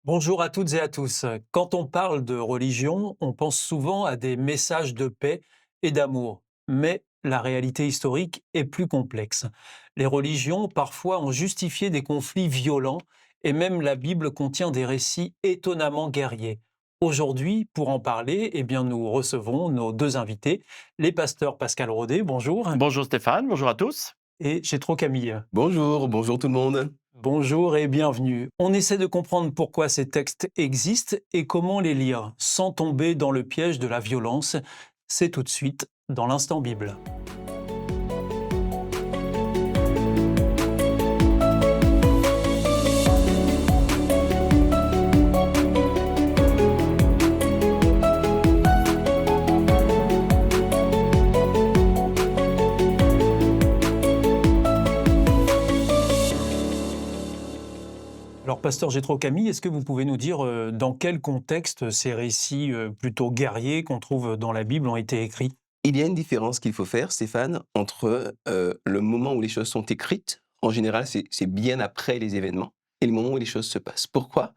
Bonjour à toutes et à tous. Quand on parle de religion, on pense souvent à des messages de paix et d'amour. Mais la réalité historique est plus complexe. Les religions, parfois, ont justifié des conflits violents et même la Bible contient des récits étonnamment guerriers. Aujourd'hui, pour en parler, nous recevons nos deux invités, les pasteurs Pascal Rodet, bonjour, Bonjour Stéphane, bonjour à tous. et Chétro Camille. Bonjour, bonjour tout le monde. Bonjour et bienvenue. On essaie de comprendre pourquoi ces textes existent et comment les lire sans tomber dans le piège de la violence. C'est tout de suite dans l'instant Bible. Alors, pasteur Gétro Camille, est-ce que vous pouvez nous dire dans quel contexte ces récits plutôt guerriers qu'on trouve dans la Bible ont été écrits? Il y a une différence qu'il faut faire, Stéphane, entre le moment où les choses sont écrites, en général c'est bien après les événements, et le moment où les choses se passent. Pourquoi?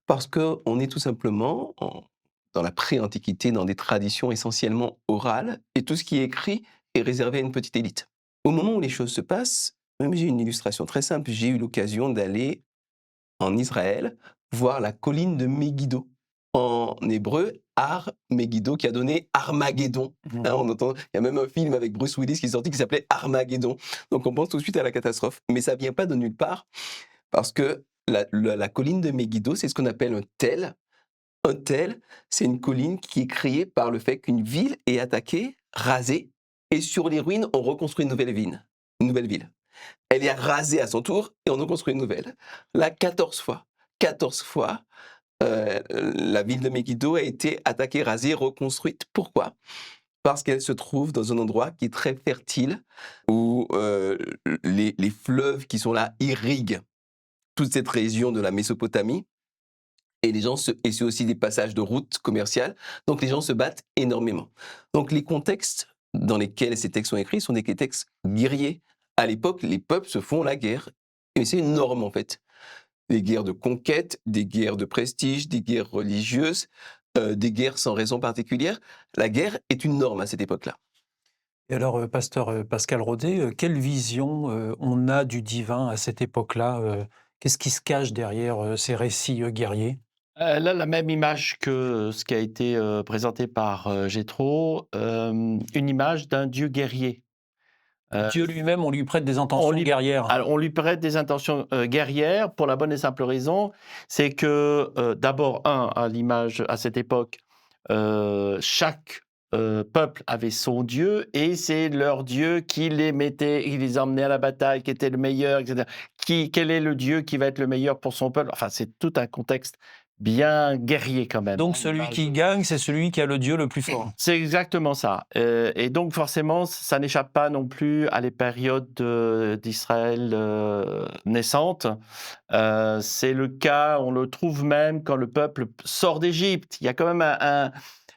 Parce qu'on est tout simplement dans la pré-antiquité, dans des traditions essentiellement orales, et tout ce qui est écrit est réservé à une petite élite. Au moment où les choses se passent, même j'ai une illustration très simple, j'ai eu l'occasion d'aller en Israël, voir la colline de Megiddo. En hébreu, Har Megiddo, qui a donné Armageddon. Hein, Mhm. il y a même un film avec Bruce Willis qui est sorti qui s'appelait Armageddon. Donc on pense tout de suite à la catastrophe. Mais ça vient pas de nulle part, parce que la colline de Megiddo, c'est ce qu'on appelle un tel. Un tel, c'est une colline qui est créée par le fait qu'une ville est attaquée, rasée, et sur les ruines, on reconstruit une nouvelle ville. Une nouvelle ville. Elle est rasée à son tour et on en construit une nouvelle. Là, 14 fois. 14 fois, la ville de Megiddo a été attaquée, rasée, reconstruite. Pourquoi? Parce qu'elle se trouve dans un endroit qui est très fertile, où les fleuves qui sont là irriguent toute cette région de la Mésopotamie. Et et c'est aussi des passages de routes commerciales. Donc les gens se battent énormément. Donc les contextes dans lesquels ces textes sont écrits sont des textes guerriers. À l'époque, les peuples se font la guerre. Et c'est une norme en fait. Des guerres de conquête, des guerres de prestige, des guerres religieuses, des guerres sans raison particulière. La guerre est une norme à cette époque-là. Et alors, pasteur Pascal Rodet, quelle vision on a du divin à cette époque-là? Qu'est-ce qui se cache derrière ces récits guerriers? Là, la même image que ce qui a été présenté par Jéthro, une image d'un Dieu guerrier. Euh, Dieu lui-même, on lui prête des on, intentions lui, guerrières. alors, on lui prête des intentions guerrières pour la bonne et simple raison, c'est que d'abord, à l'image à cette époque, chaque peuple avait son Dieu et c'est leur Dieu qui les mettait, qui les emmenait à la bataille, qui était le meilleur, etc. Quel est le Dieu qui va être le meilleur pour son peuple? Enfin, c'est tout un contexte bien guerrier quand même. Donc celui qui gagne, c'est celui qui a le Dieu le plus fort. C'est exactement ça. Et donc forcément, ça n'échappe pas non plus à les périodes d'Israël naissante. C'est le cas, on le trouve même quand le peuple sort d'Égypte. Il y a quand même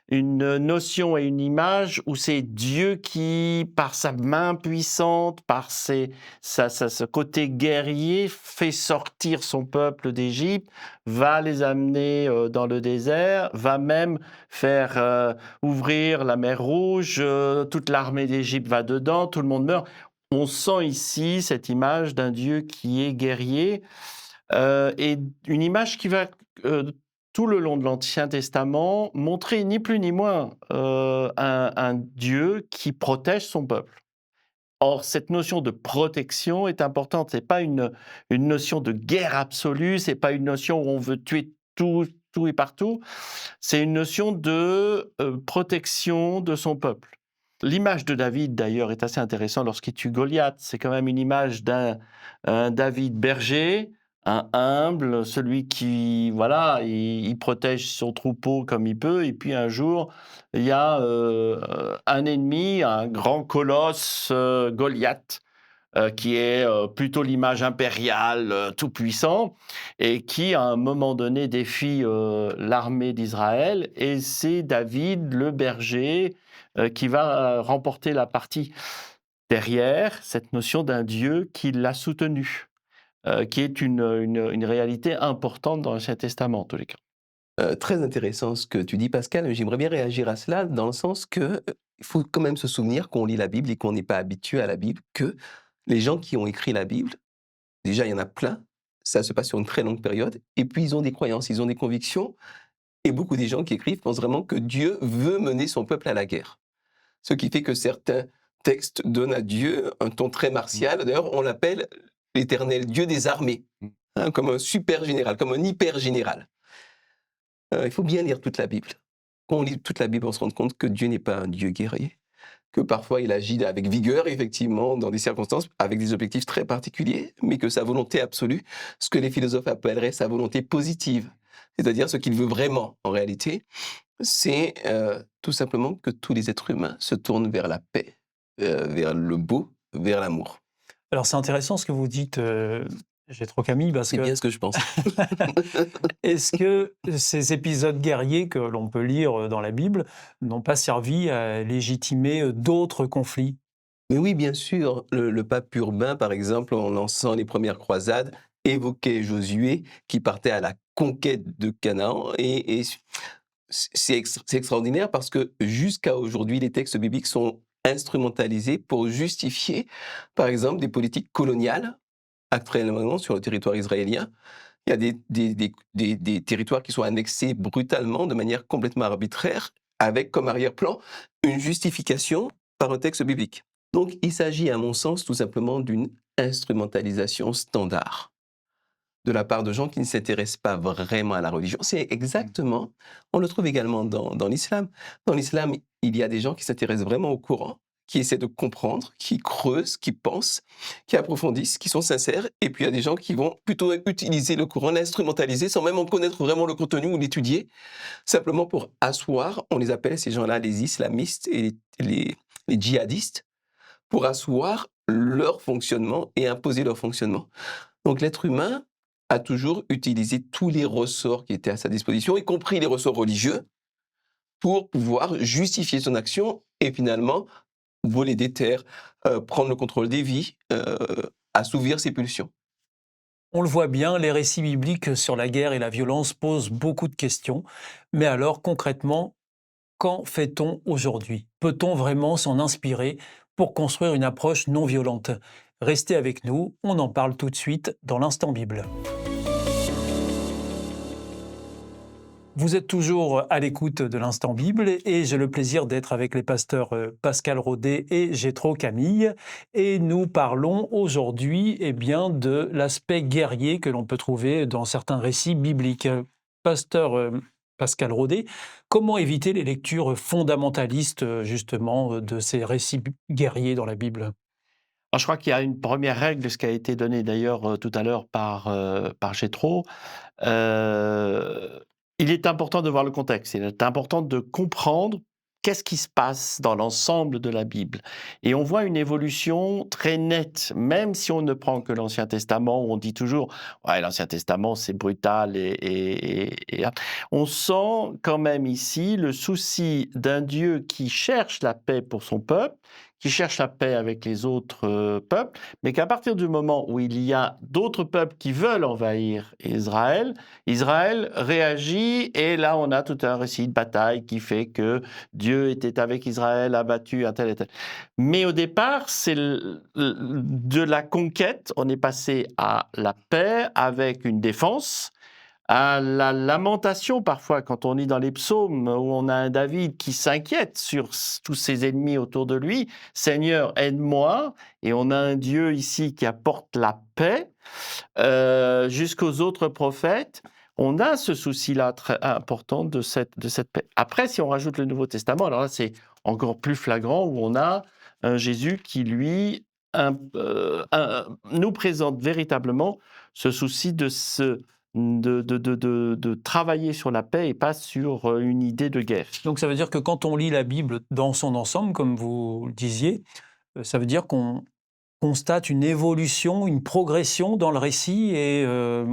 une notion et une image où c'est Dieu qui, par sa main puissante, par ce côté guerrier, fait sortir son peuple d'Égypte, va les amener dans le désert, va même faire ouvrir la mer Rouge, toute l'armée d'Égypte va dedans, tout le monde meurt. On sent ici cette image d'un Dieu qui est guerrier et une image qui va tout le long de l'Ancien Testament montrer ni plus ni moins un Dieu qui protège son peuple. Or, cette notion de protection est importante. C'est pas une notion de guerre absolue, c'est pas une notion où on veut tuer tout et partout. C'est une notion de protection de son peuple. L'image de David, d'ailleurs, est assez intéressante lorsqu'il tue Goliath. C'est quand même une image d'un David berger, un humble, celui qui, voilà, il protège son troupeau comme il peut. Et puis un jour, il y a un ennemi, un grand colosse, Goliath, qui est plutôt l'image impériale, tout-puissant, et qui, à un moment donné, défie l'armée d'Israël. Et c'est David, le berger, qui va remporter la partie. Derrière, cette notion d'un Dieu qui l'a soutenu. qui est une réalité importante dans l'Ancien Testament, en tous les cas. Très intéressant ce que tu dis, Pascal, mais j'aimerais bien réagir à cela dans le sens que, il faut quand même se souvenir qu'on lit la Bible et qu'on n'est pas habitué à la Bible, que les gens qui ont écrit la Bible, déjà il y en a plein, ça se passe sur une très longue période, et puis ils ont des croyances, ils ont des convictions, et beaucoup des gens qui écrivent pensent vraiment que Dieu veut mener son peuple à la guerre. Ce qui fait que certains textes donnent à Dieu un ton très martial, d'ailleurs on l'appelle l'Éternel Dieu des armées, hein, comme un super général, comme un hyper général. Il faut bien lire toute la Bible. Quand on lit toute la Bible, on se rend compte que Dieu n'est pas un Dieu guerrier, que parfois il agit avec vigueur, effectivement, dans des circonstances, avec des objectifs très particuliers, mais que sa volonté absolue, ce que les philosophes appelleraient sa volonté positive, c'est-à-dire ce qu'il veut vraiment, en réalité, c'est tout simplement que tous les êtres humains se tournent vers la paix, vers le beau, vers l'amour. Alors c'est intéressant ce que vous dites, Jétro Camille, parce C'est que bien ce que je pense. est-ce que ces épisodes guerriers que l'on peut lire dans la Bible n'ont pas servi à légitimer d'autres conflits? Mais oui, bien sûr, le pape Urbain, par exemple, en lançant les premières croisades, évoquait Josué qui partait à la conquête de Canaan. Et c'est extraordinaire parce que jusqu'à aujourd'hui, les textes bibliques sont instrumentalisés pour justifier, par exemple, des politiques coloniales actuellement sur le territoire israélien. Il y a des territoires qui sont annexés brutalement, de manière complètement arbitraire, avec comme arrière-plan une justification par un texte biblique. Donc, il s'agit, à mon sens, tout simplement d'une instrumentalisation standard de la part de gens qui ne s'intéressent pas vraiment à la religion. C'est exactement, on le trouve également dans l'islam. Dans l'islam, il y a des gens qui s'intéressent vraiment au Coran, qui essaient de comprendre, qui creusent, qui pensent, qui approfondissent, qui sont sincères. Et puis, il y a des gens qui vont plutôt utiliser le Coran, l'instrumentaliser, sans même en connaître vraiment le contenu ou l'étudier, simplement pour asseoir, on les appelle ces gens-là les islamistes et les djihadistes, pour asseoir leur fonctionnement et imposer leur fonctionnement. Donc l'être humain a toujours utilisé tous les ressorts qui étaient à sa disposition, y compris les ressorts religieux, pour pouvoir justifier son action et finalement voler des terres, prendre le contrôle des vies, assouvir ses pulsions. On le voit bien, les récits bibliques sur la guerre et la violence posent beaucoup de questions. Mais alors concrètement, qu'en fait-on aujourd'hui? Peut-on vraiment s'en inspirer pour construire une approche non violente? Restez avec nous, on en parle tout de suite dans l'Instant Bible. Vous êtes toujours à l'écoute de l'Instant Bible et j'ai le plaisir d'être avec les pasteurs Pascal Rodet et Jétro Camille. Et nous parlons aujourd'hui de l'aspect guerrier que l'on peut trouver dans certains récits bibliques. Pasteur Pascal Rodet, comment éviter les lectures fondamentalistes justement de ces récits guerriers dans la Bible? Alors, je crois qu'il y a une première règle, ce qui a été donné d'ailleurs tout à l'heure par Jétro. Euh, il est important de voir le contexte, il est important de comprendre qu'est-ce qui se passe dans l'ensemble de la Bible. Et on voit une évolution très nette, même si on ne prend que l'Ancien Testament, où on dit toujours « ouais, l'Ancien Testament, c'est brutal ». On sent quand même ici le souci d'un Dieu qui cherche la paix pour son peuple, qui cherche la paix avec les autres peuples, mais qu'à partir du moment où il y a d'autres peuples qui veulent envahir Israël, Israël réagit et là on a tout un récit de bataille qui fait que Dieu était avec Israël, a battu un tel et tel. Mais au départ, c'est de la conquête, on est passé à la paix avec une défense, à la lamentation parfois quand on lit dans les psaumes où on a un David qui s'inquiète sur tous ses ennemis autour de lui, « Seigneur, aide-moi », et on a un Dieu ici qui apporte la paix, jusqu'aux autres prophètes. On a ce souci-là très important de cette paix. Après, si on rajoute le Nouveau Testament, alors là c'est encore plus flagrant où on a un Jésus qui, lui, nous présente véritablement ce souci de travailler sur la paix et pas sur une idée de guerre. Donc ça veut dire que quand on lit la Bible dans son ensemble, comme vous le disiez, ça veut dire qu'on constate une évolution, une progression dans le récit et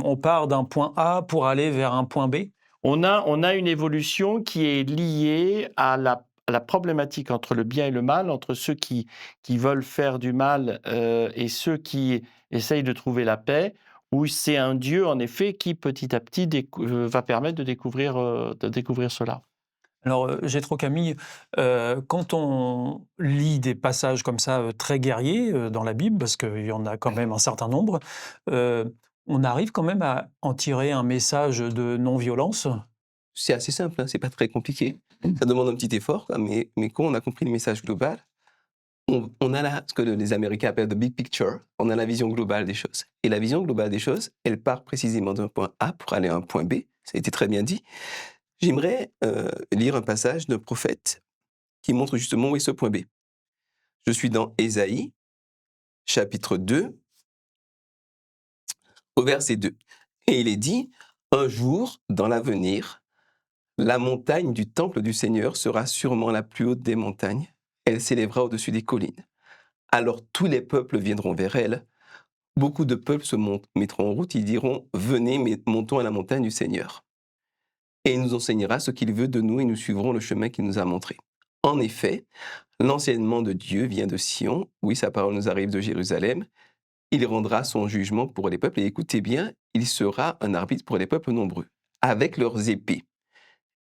on part d'un point A pour aller vers un point B? On a une évolution qui est liée à la problématique entre le bien et le mal, entre ceux qui veulent faire du mal et ceux qui essayent de trouver la paix. où c'est un Dieu, en effet, qui petit à petit va permettre de découvrir cela. Alors, Jétro Camille, quand on lit des passages comme ça, très guerriers, dans la Bible, parce qu'il y en a quand même un certain nombre, heu, on arrive quand même à en tirer un message de non-violence? C'est assez simple, hein, c'est pas très compliqué. Ça demande un petit effort, quoi, mais quand on a compris le message global, on a ce que les Américains appellent the big picture, on a la vision globale des choses. Et la vision globale des choses, elle part précisément d'un point A pour aller à un point B, ça a été très bien dit. J'aimerais lire un passage d'un prophète qui montre justement où est ce point B. Je suis dans Ésaïe, chapitre 2, au verset 2. Et il est dit, un jour, dans l'avenir, la montagne du temple du Seigneur sera sûrement la plus haute des montagnes. Elle s'élèvera au-dessus des collines. Alors tous les peuples viendront vers elle. Beaucoup de peuples se mettront en route. Ils diront, venez, montons à la montagne du Seigneur. Et il nous enseignera ce qu'il veut de nous et nous suivrons le chemin qu'il nous a montré. En effet, l'enseignement de Dieu vient de Sion. Oui, sa parole nous arrive de Jérusalem. Il rendra son jugement pour les peuples. Et écoutez bien, il sera un arbitre pour les peuples nombreux. Avec leurs épées,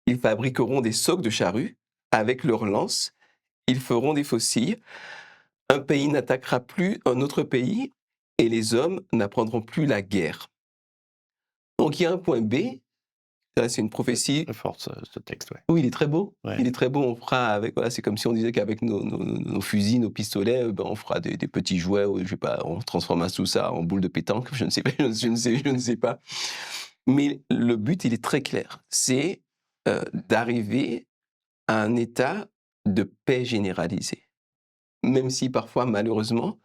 ils fabriqueront des socs de charrues. Avec leurs lances, ils feront des faucilles. Un pays n'attaquera plus un autre pays et les hommes n'apprendront plus la guerre. Donc il y a un point B. Là, c'est une prophétie. Très fort ce texte, ouais. Oui, il est très beau. Ouais. Il est très beau. On fera avec. Voilà, c'est comme si on disait qu'avec nos fusils, nos pistolets, ben, on fera des petits jouets. Je sais pas. On transforme tout ça en boule de pétanque. Je ne sais pas. Je ne sais pas. Mais le but, il est très clair. C'est d'arriver à un état de paix généralisée. Même si parfois, malheureusement,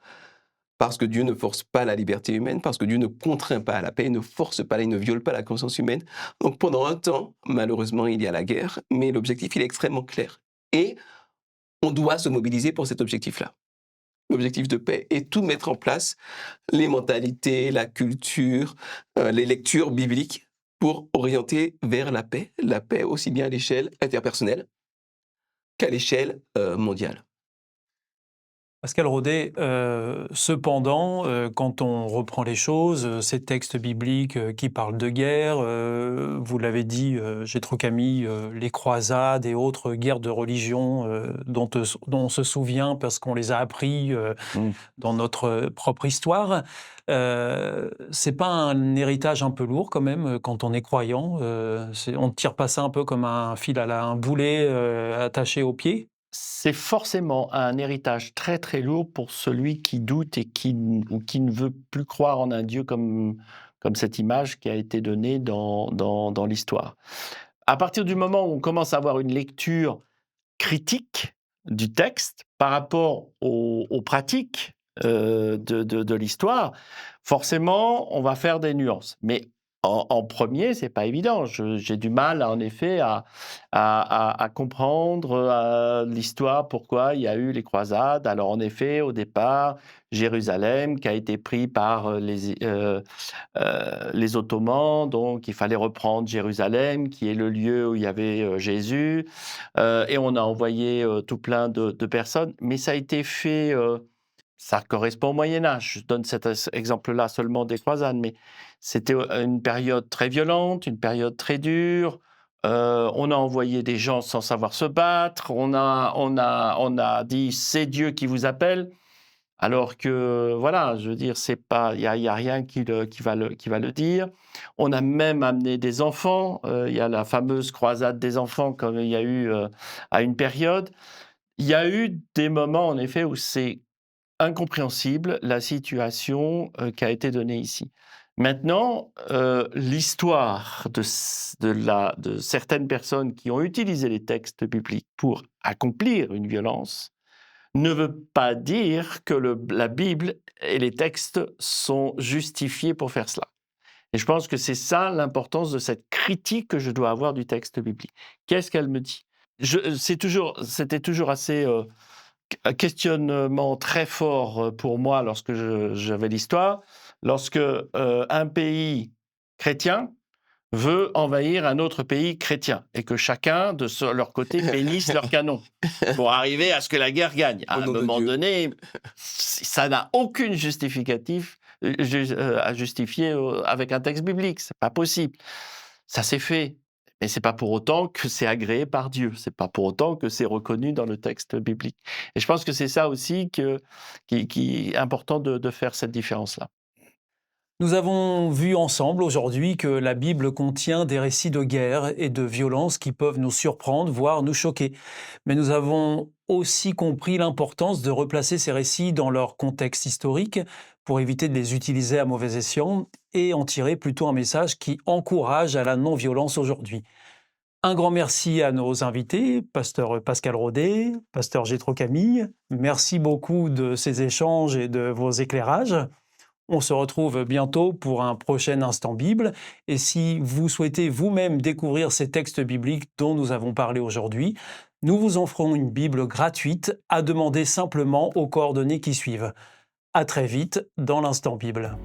parce que Dieu ne force pas la liberté humaine, parce que Dieu ne contraint pas à la paix, il ne force pas, il ne viole pas la conscience humaine. Donc pendant un temps, malheureusement, il y a la guerre, mais l'objectif, il est extrêmement clair. Et on doit se mobiliser pour cet objectif-là. L'objectif de paix et tout mettre en place, les mentalités, la culture, les lectures bibliques pour orienter vers la paix aussi bien à l'échelle interpersonnelle qu'à l'échelle mondiale. Pascal Rodet, cependant, quand on reprend les choses, ces textes bibliques qui parlent de guerre, vous l'avez dit, Jétro Camille, les croisades et autres guerres de religion dont on se souvient parce qu'on les a appris dans notre propre histoire, c'est pas un héritage un peu lourd quand même quand on est croyant? On ne tire pas ça un peu comme un fil un boulet attaché au pied? C'est forcément un héritage très très lourd pour celui qui doute et qui ne veut plus croire en un Dieu comme cette image qui a été donnée dans l'histoire. À partir du moment où on commence à avoir une lecture critique du texte par rapport aux pratiques de l'histoire, forcément, on va faire des nuances. Mais en premier, c'est pas évident. J'ai du mal, en effet, à comprendre l'histoire, pourquoi il y a eu les croisades. Alors, en effet, au départ, Jérusalem, qui a été pris par les Ottomans, donc il fallait reprendre Jérusalem, qui est le lieu où il y avait Jésus, et on a envoyé tout plein de personnes, mais ça a été fait, ça correspond au Moyen-Âge. Je donne cet exemple-là seulement des croisades, mais c'était une période très violente, une période très dure. On a envoyé des gens sans savoir se battre, on a dit « c'est Dieu qui vous appelle ». Alors que, voilà, je veux dire, c'est pas, il y a rien qui va le dire. On a même amené des enfants. Il y a la fameuse croisade des enfants, comme il y a eu à une période. Il y a eu des moments, en effet, où c'est incompréhensible la situation qui a été donnée ici. Maintenant, l'histoire de certaines personnes qui ont utilisé les textes bibliques pour accomplir une violence ne veut pas dire que la Bible et les textes sont justifiés pour faire cela. Et je pense que c'est ça l'importance de cette critique que je dois avoir du texte biblique. Qu'est-ce qu'elle me dit ? C'était toujours assez un questionnement très fort pour moi lorsque j'avais l'histoire. Lorsque un pays chrétien veut envahir un autre pays chrétien et que chacun, de leur côté, bénisse leur canon pour arriver à ce que la guerre gagne. À un moment donné, ça n'a aucune justificatif à justifier avec un texte biblique. C'est pas possible. Ça s'est fait. Mais c'est pas pour autant que c'est agréé par Dieu. C'est pas pour autant que c'est reconnu dans le texte biblique. Et je pense que c'est ça aussi qui est important de faire cette différence-là. Nous avons vu ensemble aujourd'hui que la Bible contient des récits de guerre et de violence qui peuvent nous surprendre, voire nous choquer. Mais nous avons aussi compris l'importance de replacer ces récits dans leur contexte historique pour éviter de les utiliser à mauvais escient et en tirer plutôt un message qui encourage à la non-violence aujourd'hui. Un grand merci à nos invités, pasteur Pascal Rodet, pasteur Jétro Camille. Merci beaucoup de ces échanges et de vos éclairages. On se retrouve bientôt pour un prochain Instant Bible. Et si vous souhaitez vous-même découvrir ces textes bibliques dont nous avons parlé aujourd'hui, nous vous offrons une Bible gratuite à demander simplement aux coordonnées qui suivent. À très vite dans l'Instant Bible.